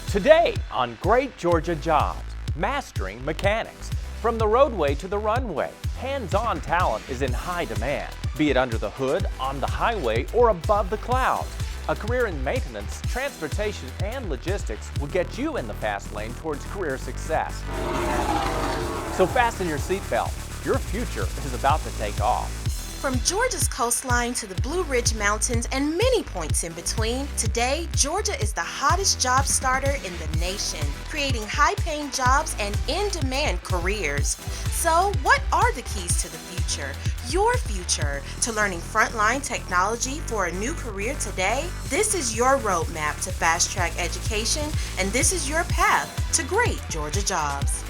Today on Great Georgia Jobs, mastering mechanics. From the roadway to the runway, hands-on talent is in high demand, be it under the hood, on the highway, or above the clouds. A career in maintenance, transportation, and logistics will get you in the fast lane towards career success. So fasten your seatbelt. Your future is about to take off. From Georgia's coastline to the Blue Ridge Mountains and many points in between, today Georgia is the hottest job starter in the nation, creating high-paying jobs and in-demand careers. So, what are the keys to the future? Your future to learning frontline technology for a new career today? This is your roadmap to fast-track education, and this is your path to great Georgia jobs.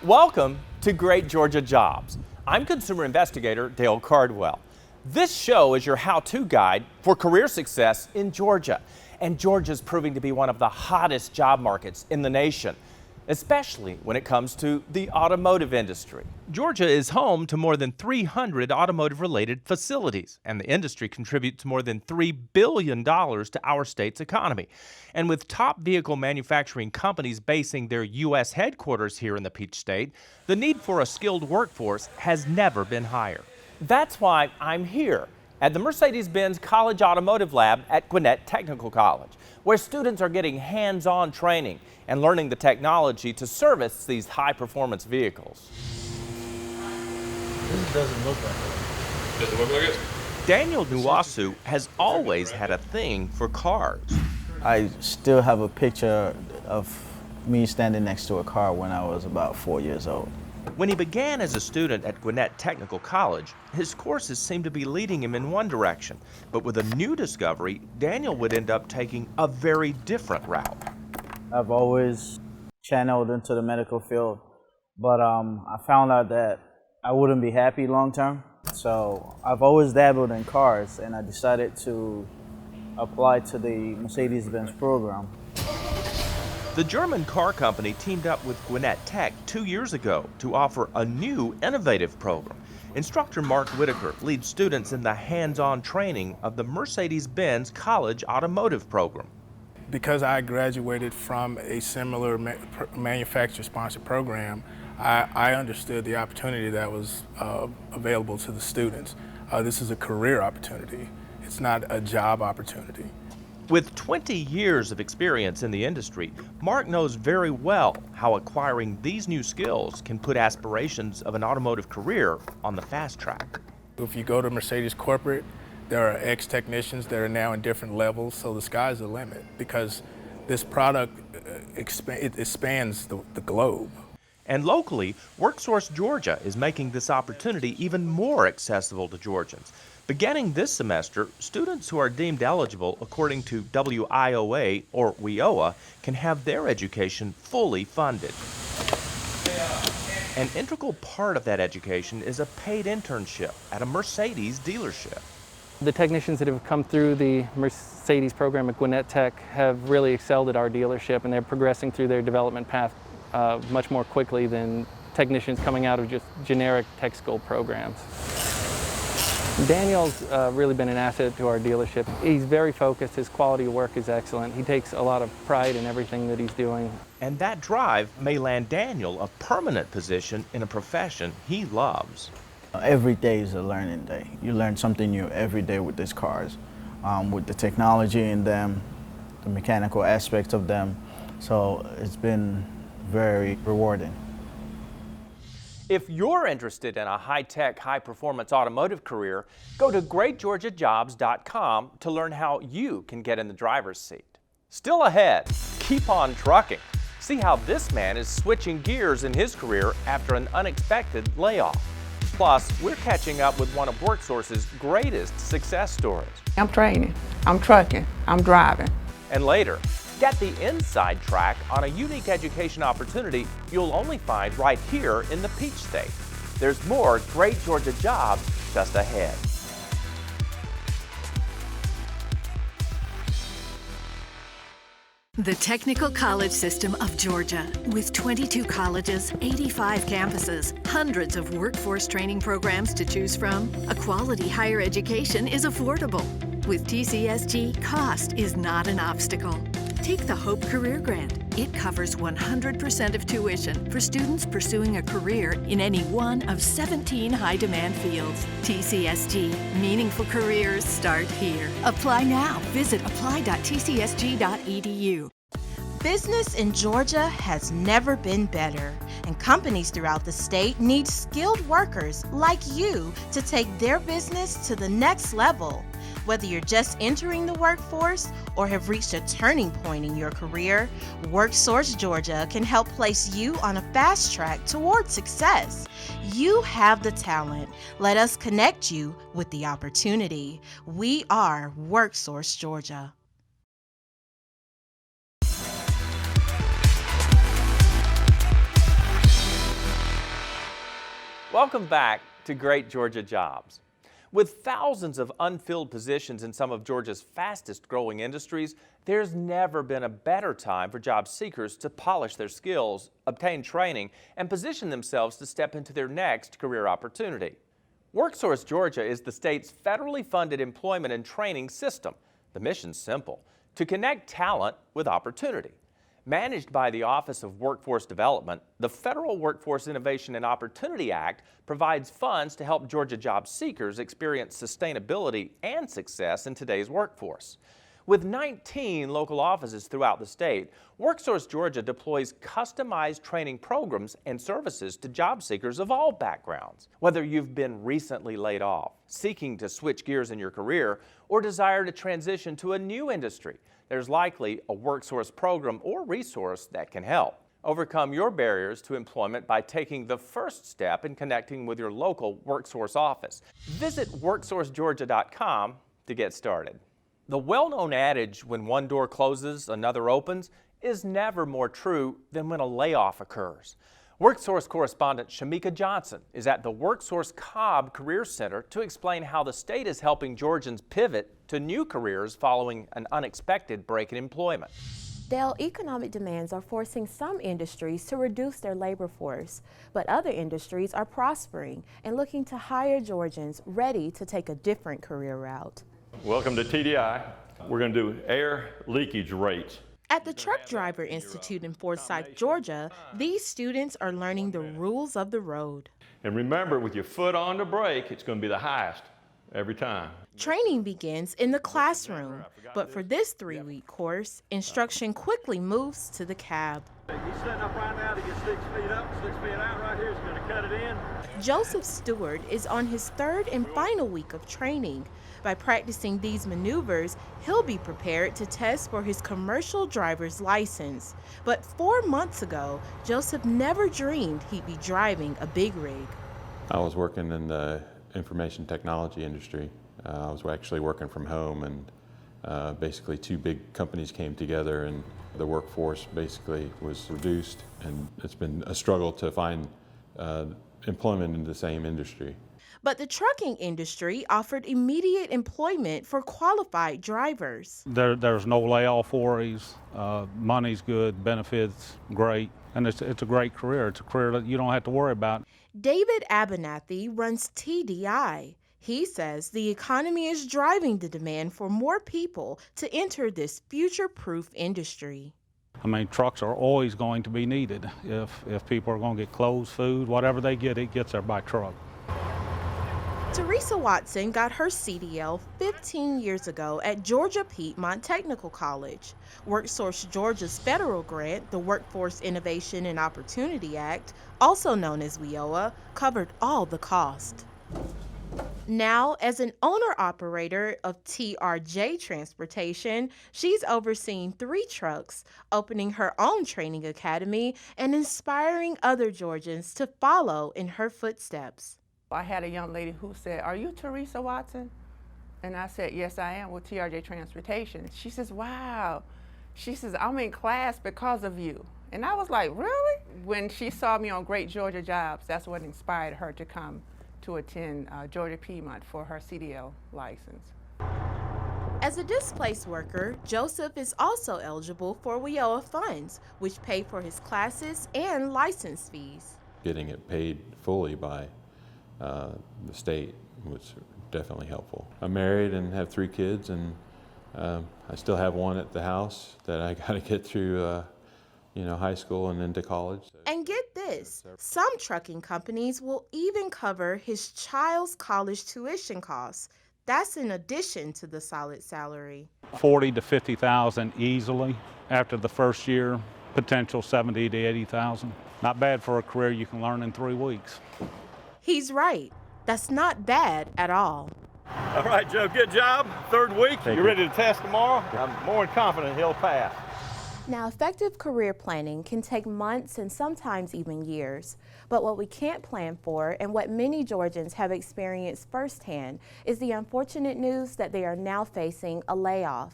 Welcome to Great Georgia Jobs. I'm consumer investigator Dale Cardwell. This show is your how-to guide for career success in Georgia. And Georgia's proving to be one of the hottest job markets in the nation, especially when it comes to the automotive industry. Georgia is home to more than 300 automotive-related facilities, and the industry contributes more than $3 billion to our state's economy. And with top vehicle manufacturing companies basing their U.S. headquarters here in the Peach State, the need for a skilled workforce has never been higher. That's why I'm here at the Mercedes-Benz College Automotive Lab at Gwinnett Technical College, where students are getting hands-on training and learning the technology to service these high-performance vehicles. This doesn't look like it. Does it look like it? Daniel Nuwasu has always had a thing for cars. I still have a picture of me standing next to a car when I was about 4 years old. When he began as a student at Gwinnett Technical College, his courses seemed to be leading him in one direction. But with a new discovery, Daniel would end up taking a very different route. I've always channeled into the medical field, but I found out that I wouldn't be happy long term. So I've always dabbled in cars, and I decided to apply to the Mercedes-Benz program. The German car company teamed up with Gwinnett Tech 2 years ago to offer a new, innovative program. Instructor Mark Whitaker leads students in the hands-on training of the Mercedes-Benz College Automotive Program. Because I graduated from a similar manufacturer-sponsored program, I understood the opportunity that was available to the students. This is a career opportunity. It's not a job opportunity. With 20 years of experience in the industry, Mark knows very well how acquiring these new skills can put aspirations of an automotive career on the fast track. If you go to Mercedes corporate, there are ex-technicians that are now in different levels, so the sky's the limit because this product it spans the globe. And locally, WorkSource Georgia is making this opportunity even more accessible to Georgians. Beginning this semester, students who are deemed eligible according to WIOA or WIOA can have their education fully funded. An integral part of that education is a paid internship at a Mercedes dealership. The technicians that have come through the Mercedes program at Gwinnett Tech have really excelled at our dealership, and they're progressing through their development path much more quickly than technicians coming out of just generic tech school programs. Daniel's really been an asset to our dealership. He's very focused, his quality of work is excellent. He takes a lot of pride in everything that he's doing. And that drive may land Daniel a permanent position in a profession he loves. Every day is a learning day. You learn something new every day with these cars, with the technology in them, the mechanical aspects of them. So it's been very rewarding. If you're interested in a high-tech, high-performance automotive career, go to greatgeorgiajobs.com to learn how you can get in the driver's seat. Still ahead, keep on trucking. See how this man is switching gears in his career after an unexpected layoff. Plus, we're catching up with one of WorkSource's greatest success stories. I'm training, I'm trucking, I'm driving. And later, get the inside track on a unique education opportunity you'll only find right here in the Peach State. There's more Great Georgia Jobs just ahead. The Technical College System of Georgia, with 22 colleges, 85 campuses, hundreds of workforce training programs to choose from, a quality higher education is affordable. With TCSG, cost is not an obstacle. Take the Hope Career Grant. It covers 100% of tuition for students pursuing a career in any one of 17 high-demand fields. TCSG, meaningful careers start here. Apply now. Visit apply.tcsg.edu. Business in Georgia has never been better, and companies throughout the state need skilled workers like you to take their business to the next level. Whether you're just entering the workforce or have reached a turning point in your career, WorkSource Georgia can help place you on a fast track toward success. You have the talent. Let us connect you with the opportunity. We are WorkSource Georgia. Welcome back to Great Georgia Jobs. With thousands of unfilled positions in some of Georgia's fastest growing industries, there's never been a better time for job seekers to polish their skills, obtain training, and position themselves to step into their next career opportunity. WorkSource Georgia is the state's federally funded employment and training system. The mission's simple: to connect talent with opportunity. Managed by the Office of Workforce Development, the Federal Workforce Innovation and Opportunity Act provides funds to help Georgia job seekers experience sustainability and success in today's workforce. With 19 local offices throughout the state, WorkSource Georgia deploys customized training programs and services to job seekers of all backgrounds. Whether you've been recently laid off, seeking to switch gears in your career, or desire to transition to a new industry, there's likely a WorkSource program or resource that can help. Overcome your barriers to employment by taking the first step in connecting with your local WorkSource office. Visit WorkSourceGeorgia.com to get started. The well-known adage, when one door closes, another opens, is never more true than when a layoff occurs. WorkSource correspondent Shamika Johnson is at the WorkSource Cobb Career Center to explain how the state is helping Georgians pivot to new careers following an unexpected break in employment. Dale, economic demands are forcing some industries to reduce their labor force, but other industries are prospering and looking to hire Georgians ready to take a different career route. Welcome to TDI. We're going to do air leakage rates. At the Truck Driver Institute in Forsyth, Georgia, these students are learning the rules of the road. And remember, with your foot on the brake, it's going to be the highest every time. Training begins in the classroom, but for this 3-week course, instruction quickly moves to the cab. He's setting up right now to get 6 feet up, 6 feet out right here. He's going to cut it in. Joseph Stewart is on his 3rd and final week of training. By practicing these maneuvers, he'll be prepared to test for his commercial driver's license. But 4 months ago, Joseph never dreamed he'd be driving a big rig. I was working in the information technology industry. I was actually working from home, and basically 2 big companies came together, and the workforce basically was reduced, and it's been a struggle to find employment in the same industry. But the trucking industry offered immediate employment for qualified drivers. There's no layoff worries, money's good, benefits great, and it's a great career. It's a career that you don't have to worry about. David Abernathy runs TDI. He says the economy is driving the demand for more people to enter this future-proof industry. I mean, trucks are always going to be needed. If people are going to get clothes, food, whatever they get, it gets there by truck. Teresa Watson got her CDL 15 years ago at Georgia Piedmont Technical College. WorkSource Georgia's federal grant, the Workforce Innovation and Opportunity Act, also known as WIOA, covered all the cost. Now, as an owner-operator of TRJ Transportation, she's overseeing 3 trucks, opening her own training academy, and inspiring other Georgians to follow in her footsteps. I had a young lady who said, "Are you Teresa Watson?" And I said, "Yes, I am with TRJ Transportation." She says, "Wow." She says, "I'm in class because of you." And I was like, "Really?" When she saw me on Great Georgia Jobs, that's what inspired her to come to attend Georgia Piedmont for her CDL license. As a displaced worker, Joseph is also eligible for WIOA funds, which pay for his classes and license fees. Getting it paid fully by the state was definitely helpful. I'm married and have 3 kids, and I still have one at the house that I got to get through high school and into college. And get this, some trucking companies will even cover his child's college tuition costs. That's in addition to the solid salary. 40 to 50,000 easily after the first year, potential 70 to 80,000. Not bad for a career you can learn in 3 weeks. He's right. That's not bad at all. All right, Joe, good job. 3rd week. Thank You you. ready to test tomorrow? I'm more than confident he'll pass. Now, effective career planning can take months and sometimes even years. But what we can't plan for, and what many Georgians have experienced firsthand, is the unfortunate news that they are now facing a layoff.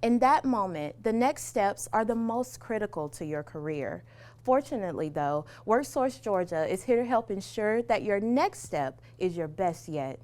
In that moment, the next steps are the most critical to your career. Fortunately, though, WorkSource Georgia is here to help ensure that your next step is your best yet.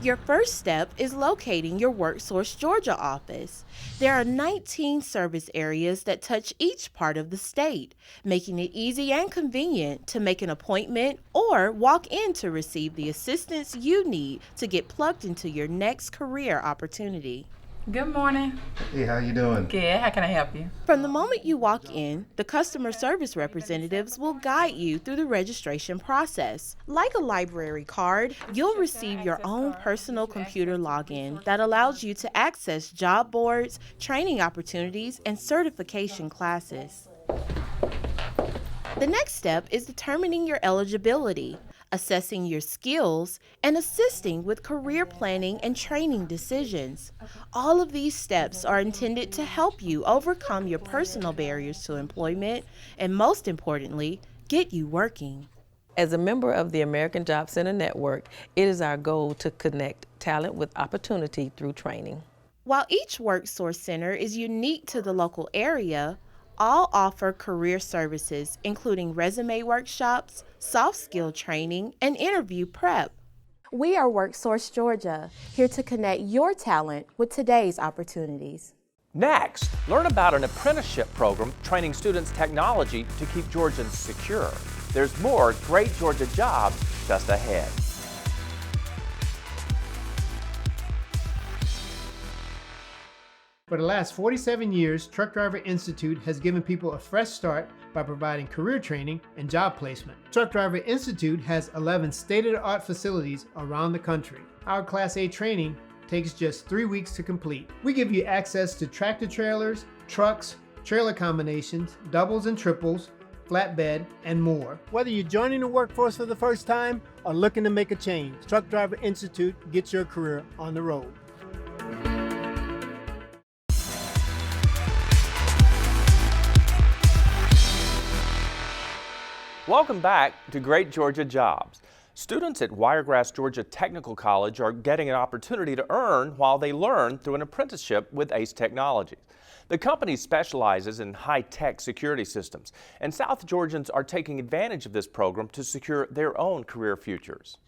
Your first step is locating your WorkSource Georgia office. There are 19 service areas that touch each part of the state, making it easy and convenient to make an appointment or walk in to receive the assistance you need to get plugged into your next career opportunity. Good morning. Hey, how you doing? Good. How can I help you? From the moment you walk in, the customer service representatives will guide you through the registration process. Like a library card, you'll receive your own personal computer login that allows you to access job boards, training opportunities, and certification classes. The next step is determining your eligibility, assessing your skills, and assisting with career planning and training decisions. All of these steps are intended to help you overcome your personal barriers to employment and, most importantly, get you working. As a member of the American Job Center Network, it is our goal to connect talent with opportunity through training. While each WorkSource Center is unique to the local area, all offer career services, including resume workshops, soft skill training, and interview prep. We are WorkSource Georgia, here to connect your talent with today's opportunities. Next, learn about an apprenticeship program training students technology to keep Georgians secure. There's more great Georgia jobs just ahead. For the last 47 years, Truck Driver Institute has given people a fresh start by providing career training and job placement. Truck Driver Institute has 11 state-of-the-art facilities around the country. Our Class A training takes just 3 weeks to complete. We give you access to tractor trailers, trucks, trailer combinations, doubles and triples, flatbed, and more. Whether you're joining the workforce for the first time or looking to make a change, Truck Driver Institute gets your career on the road. Welcome back to Great Georgia Jobs. Students at Wiregrass Georgia Technical College are getting an opportunity to earn while they learn through an apprenticeship with ACE Technologies. The company specializes in high-tech security systems, and South Georgians are taking advantage of this program to secure their own career futures.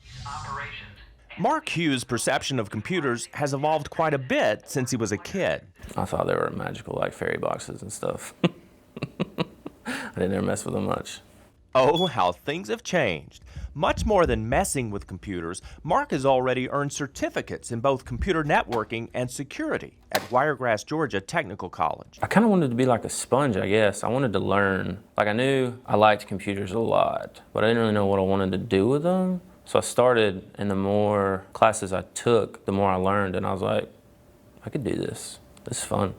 Mark Hughes' perception of computers has evolved quite a bit since he was a kid. I thought they were magical, like fairy boxes and stuff. I didn't ever mess with them much. Oh, how things have changed. Much more than messing with computers, Mark has already earned certificates in both computer networking and security at Wiregrass Georgia Technical College. I kind of wanted to be like a sponge, I guess. I wanted to learn. Like, I knew I liked computers a lot, but I didn't really know what I wanted to do with them. So I started, and the more classes I took, the more I learned, and I was like, I could do this. This is fun.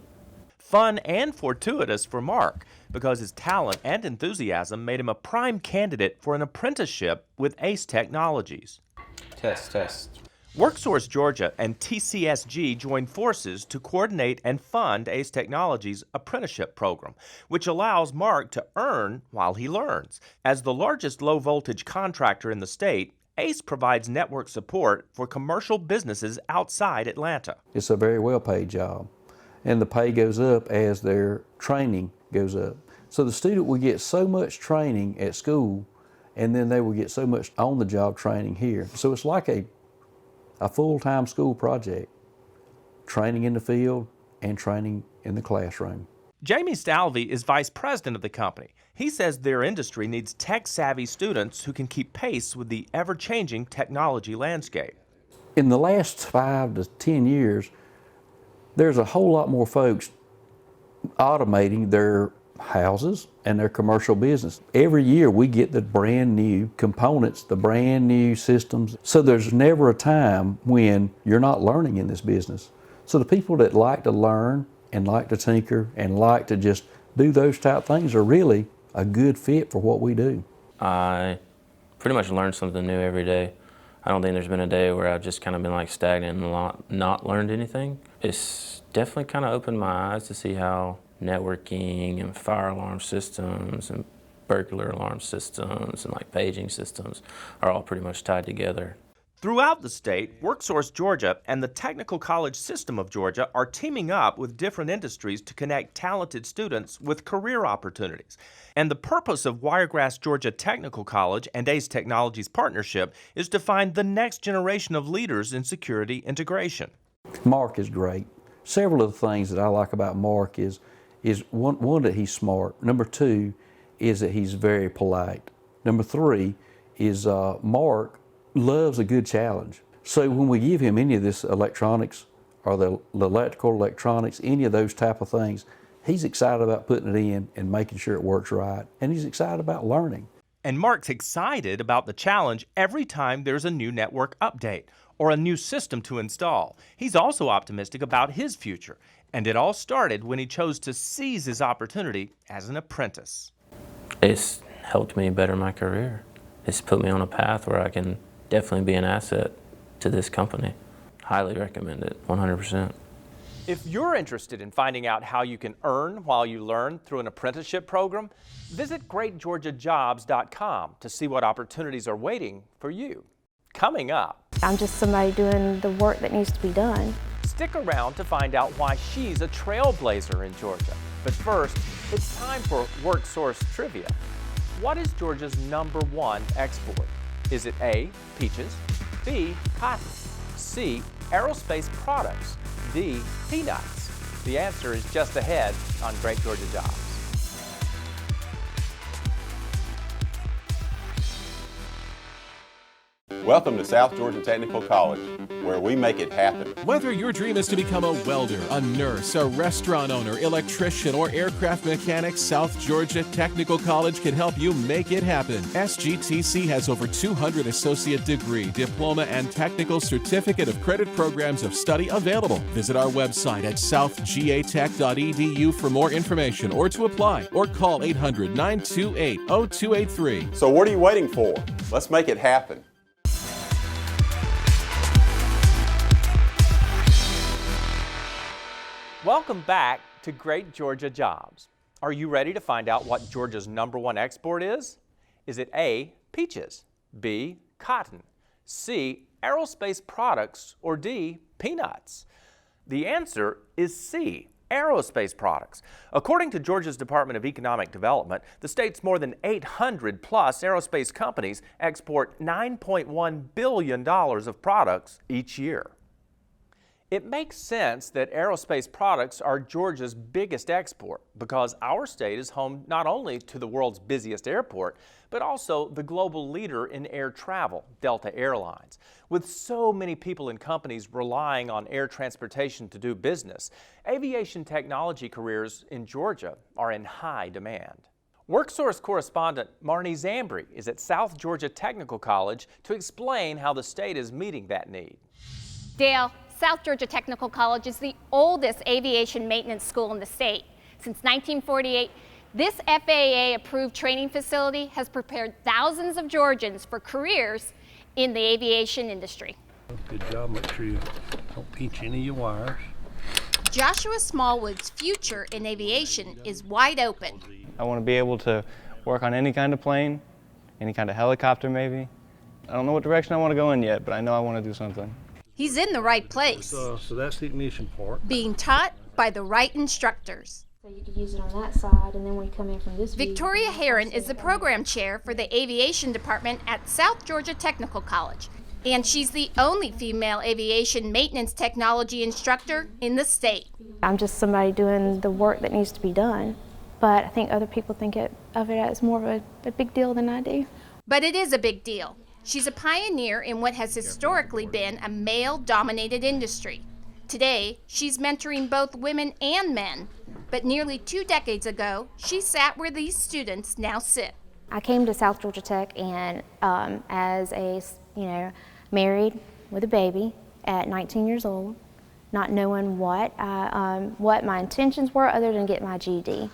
Fun and fortuitous for Mark, because his talent and enthusiasm made him a prime candidate for an apprenticeship with ACE Technologies. Test. WorkSource Georgia and TCSG joined forces to coordinate and fund ACE Technologies' apprenticeship program, which allows Mark to earn while he learns. As the largest low-voltage contractor in the state, ACE provides network support for commercial businesses outside Atlanta. It's a very well-paid job, and the pay goes up as their training goes up. So the student will get so much training at school, and then they will get so much on-the-job training here. So it's like a full-time school project, training in the field and training in the classroom. Jamie Stalvey is vice president of the company. He says their industry needs tech-savvy students who can keep pace with the ever-changing technology landscape. In the last 5 to 10 years, there's a whole lot more folks automating their houses and their commercial business. Every year we get the brand new components, the brand new systems. So there's never a time when you're not learning in this business. So the people that like to learn and like to tinker and like to just do those type things are really a good fit for what we do. I pretty much learn something new every day. I don't think there's been a day where I've just kind of been like stagnant and not learned anything. It's definitely kind of opened my eyes to see how networking and fire alarm systems and burglar alarm systems and like paging systems are all pretty much tied together. Throughout the state, WorkSource Georgia and the Technical College System of Georgia are teaming up with different industries to connect talented students with career opportunities. And the purpose of Wiregrass Georgia Technical College and Ace Technologies partnership is to find the next generation of leaders in security integration. Mark is great. Several of the things that I like about Mark is one that he's smart. Number 2 is that he's very polite. Number 3 is Mark loves a good challenge. So when we give him any of this electronics or the electrical, electronics, any of those type of things, he's excited about putting it in and making sure it works right. And he's excited about learning. And Mark's excited about the challenge every time there's a new network update or a new system to install. He's also optimistic about his future. And it all started when he chose to seize his opportunity as an apprentice. It's helped me better my career. It's put me on a path where I can definitely be an asset to this company. Highly recommend it, 100%. If you're interested in finding out how you can earn while you learn through an apprenticeship program, visit GreatGeorgiaJobs.com to see what opportunities are waiting for you. Coming up, I'm just somebody doing the work that needs to be done. Stick around to find out why she's a trailblazer in Georgia. But first, it's time for WorkSource Trivia. What is Georgia's #1 export? Is it A, peaches, B, cotton, C, aerospace products, D, peanuts? The answer is just ahead on Great Georgia Jobs. Welcome to South Georgia Technical College, where we make it happen. Whether your dream is to become a welder, a nurse, a restaurant owner, electrician, or aircraft mechanic, South Georgia Technical College can help you make it happen. SGTC has over 200 associate degree, diploma, and technical certificate of credit programs of study available. Visit our website at southgatech.edu for more information or to apply, or call 800-928-0283. So what are you waiting for? Let's make it happen. Welcome back to Great Georgia Jobs. Are you ready to find out what Georgia's #1 export is? Is it A, peaches, B, cotton, C, aerospace products, or D, peanuts? The answer is C, aerospace products. According to Georgia's Department of Economic Development, the state's more than 800 plus aerospace companies export $9.1 billion of products each year. It makes sense that aerospace products are Georgia's biggest export because our state is home not only to the world's busiest airport, but also the global leader in air travel, Delta Airlines. With so many people and companies relying on air transportation to do business, aviation technology careers in Georgia are in high demand. WorkSource correspondent Marnie Zambri is at South Georgia Technical College to explain how the state is meeting that need. Dale, South Georgia Technical College is the oldest aviation maintenance school in the state. Since 1948, this FAA-approved training facility has prepared thousands of Georgians for careers in the aviation industry. Good job. Make sure you don't pinch any of your wires. Joshua Smallwood's future in aviation is wide open. I want to be able to work on any kind of plane, any kind of helicopter maybe. I don't know what direction I want to go in yet, but I know I want to do something. He's in the right place. So that's the ignition part. Being taught by the right instructors. So you could use it on that side, and then when you come in from this view. Victoria Heron is the program chair for the aviation department at South Georgia Technical College. And she's the only female aviation maintenance technology instructor in the state. I'm just somebody doing the work that needs to be done, but I think other people think of it as more of a big deal than I do. But it is a big deal. She's a pioneer in what has historically been a male-dominated industry. Today, she's mentoring both women and men, but nearly 2 decades ago, she sat where these students now sit. I came to South Georgia Tech and as a, married with a baby at 19 years old, not knowing what my intentions were other than get my GED.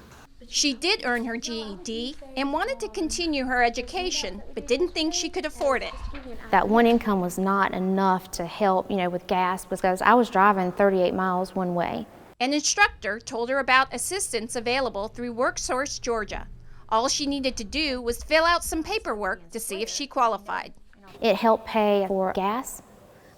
She did earn her GED and wanted to continue her education, but didn't think she could afford it. That one income was not enough to help, with gas, because I was driving 38 miles one way. An instructor told her about assistance available through WorkSource Georgia. All she needed to do was fill out some paperwork to see if she qualified. It helped pay for gas,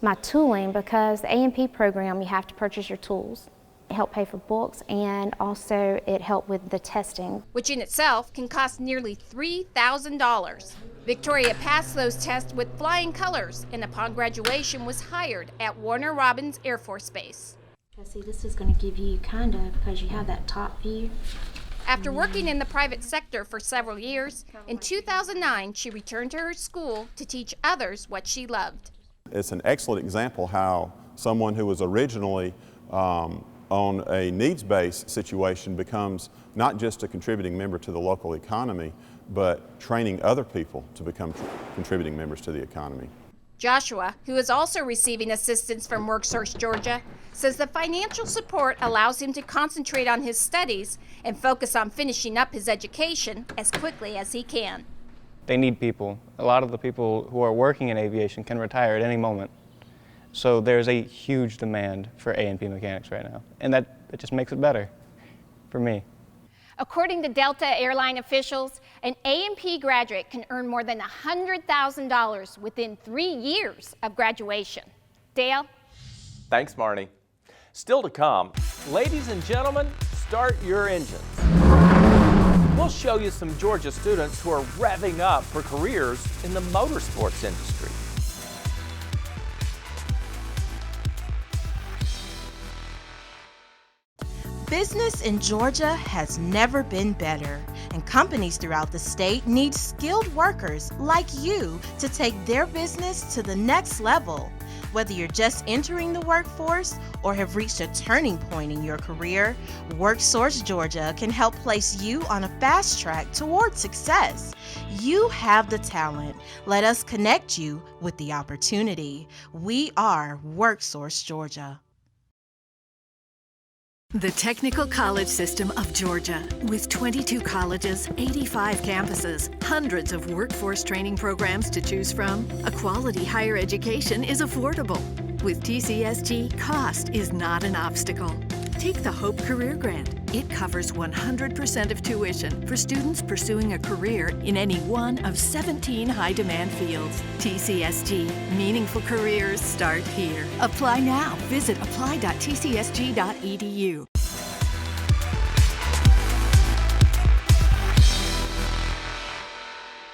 my tooling, because the A&P program, you have to purchase your tools. It helped pay for books, and also it helped with the testing, which in itself can cost nearly $3,000. Victoria passed those tests with flying colors, and upon graduation was hired at Warner Robins Air Force Base. See, this is going to give you because you have that top view. After working in the private sector for several years, in 2009 she returned to her school to teach others what she loved. It's an excellent example how someone who was originally on a needs-based situation becomes not just a contributing member to the local economy, but training other people to become contributing members to the economy. Joshua, who is also receiving assistance from WorkSource Georgia, says the financial support allows him to concentrate on his studies and focus on finishing up his education as quickly as he can. They need people. A lot of the people who are working in aviation can retire at any moment. So there's a huge demand for A&P mechanics right now, and that just makes it better for me. According to Delta airline officials, an A&P graduate can earn more than $100,000 within 3 years of graduation. Dale? Thanks, Marnie. Still to come, ladies and gentlemen, start your engines. We'll show you some Georgia students who are revving up for careers in the motorsports industry. Business in Georgia has never been better, and companies throughout the state need skilled workers like you to take their business to the next level. Whether you're just entering the workforce or have reached a turning point in your career, WorkSource Georgia can help place you on a fast track toward success. You have the talent. Let us connect you with the opportunity. We are WorkSource Georgia. The Technical College System of Georgia, with 22 colleges, 85 campuses, hundreds of workforce training programs to choose from, a quality higher education is affordable. With TCSG, cost is not an obstacle. Take the Hope Career Grant. It covers 100% of tuition for students pursuing a career in any one of 17 high-demand fields. TCSG, meaningful careers start here. Apply now. Visit apply.tcsg.edu.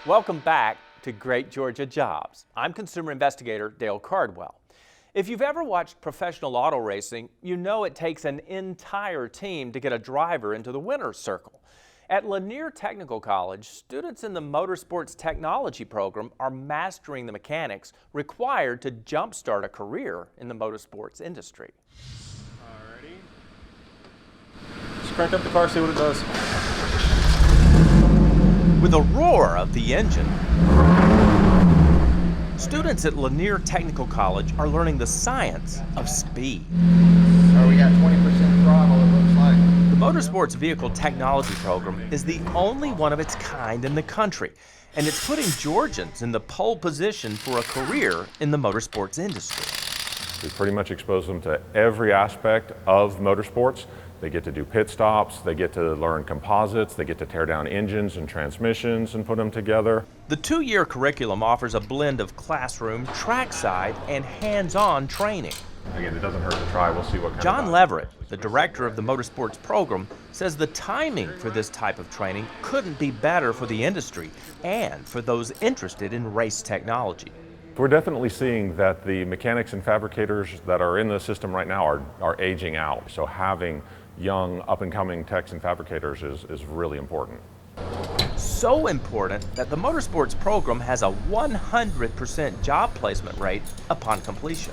Welcome back to Great Georgia Jobs. I'm consumer investigator Dale Cardwell. If you've ever watched professional auto racing, you know it takes an entire team to get a driver into the winner's circle. At Lanier Technical College, students in the Motorsports Technology program are mastering the mechanics required to jumpstart a career in the motorsports industry. Alrighty. Just crank up the car, see what it does. With a roar of the engine, students at Lanier Technical College are learning the science of speed. So we got 20% throttle, it looks like. The Motorsports Vehicle Technology program is the only one of its kind in the country, and it's putting Georgians in the pole position for a career in the motorsports industry. We pretty much expose them to every aspect of motorsports. They get to do pit stops, they get to learn composites, they get to tear down engines and transmissions and put them together. The 2-year curriculum offers a blend of classroom, trackside, and hands-on training. Again, it doesn't hurt to try. We'll see what kind John of Leverett, the director of the motorsports program, says the timing for this type of training couldn't be better for the industry and for those interested in race technology. We're definitely seeing that the mechanics and fabricators that are in the system right now are aging out. So having young up-and-coming techs and fabricators is really important. so important that the motorsports program has a 100% job placement rate upon completion.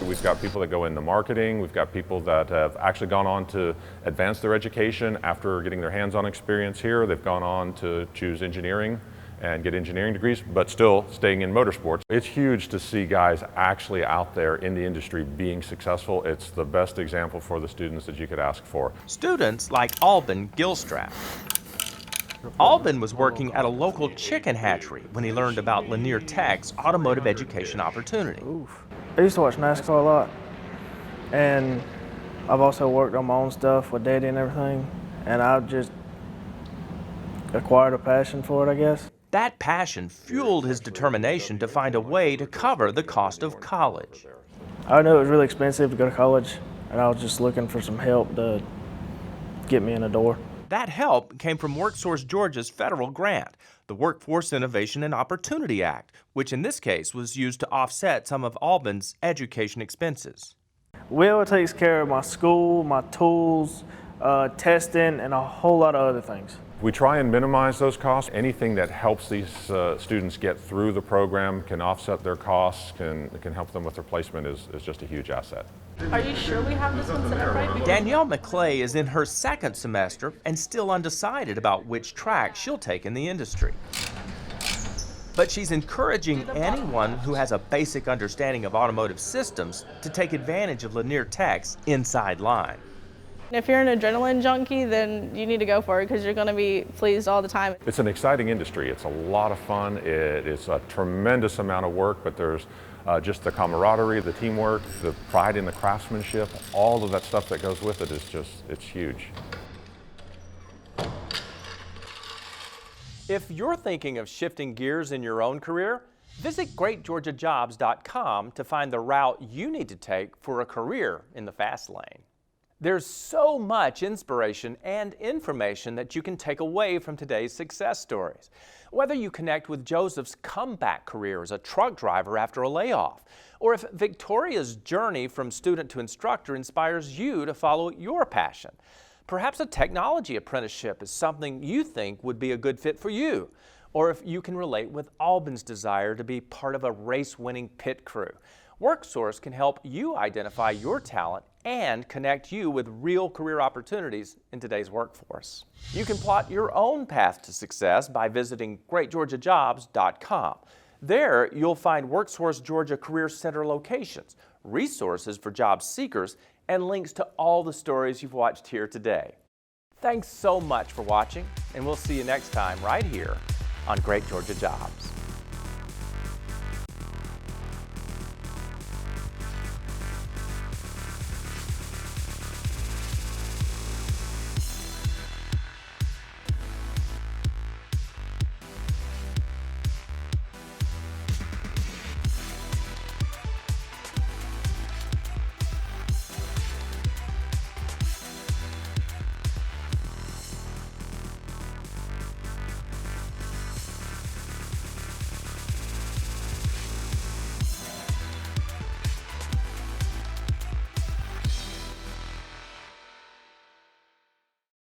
We've got people that go into marketing, we've got people that have actually gone on to advance their education after getting their hands-on experience here. They've gone on to choose engineering and get engineering degrees, but still staying in motorsports. It's huge to see guys actually out there in the industry being successful. It's the best example for the students that you could ask for. Students like Alban Gilstrap. Alban was working at a local chicken hatchery when he learned about Lanier Tech's automotive education opportunity. I used to watch NASCAR a lot, and I've also worked on my own stuff with Daddy and everything, and I've just acquired a passion for it, I guess. That passion fueled his determination to find a way to cover the cost of college. I knew it was really expensive to go to college, and I was just looking for some help to get me in the door. That help came from WorkSource Georgia's federal grant, the Workforce Innovation and Opportunity Act, which in this case was used to offset some of Alban's education expenses. Will takes care of my school, my tools, testing, and a whole lot of other things. We try and minimize those costs. Anything that helps these students get through the program, can offset their costs, can help them with their placement is just a huge asset. Are you sure we have this one set up right? Danielle McClay is in her second semester and still undecided about which track she'll take in the industry. But she's encouraging anyone who has a basic understanding of automotive systems to take advantage of Lanier Tech's inside line. If you're an adrenaline junkie, then you need to go for it because you're going to be pleased all the time. It's an exciting industry. It's a lot of fun. It's a tremendous amount of work, but there's just the camaraderie, the teamwork, the pride in the craftsmanship, all of that stuff that goes with it is just, it's huge. If you're thinking of shifting gears in your own career, visit GreatGeorgiaJobs.com to find the route you need to take for a career in the fast lane. There's so much inspiration and information that you can take away from today's success stories. Whether you connect with Joseph's comeback career as a truck driver after a layoff, or if Victoria's journey from student to instructor inspires you to follow your passion. Perhaps a technology apprenticeship is something you think would be a good fit for you, or if you can relate with Alban's desire to be part of a race-winning pit crew. WorkSource can help you identify your talent and connect you with real career opportunities in today's workforce. You can plot your own path to success by visiting GreatGeorgiaJobs.com. There, you'll find WorkSource Georgia Career Center locations, resources for job seekers, and links to all the stories you've watched here today. Thanks so much for watching, and we'll see you next time right here on Great Georgia Jobs.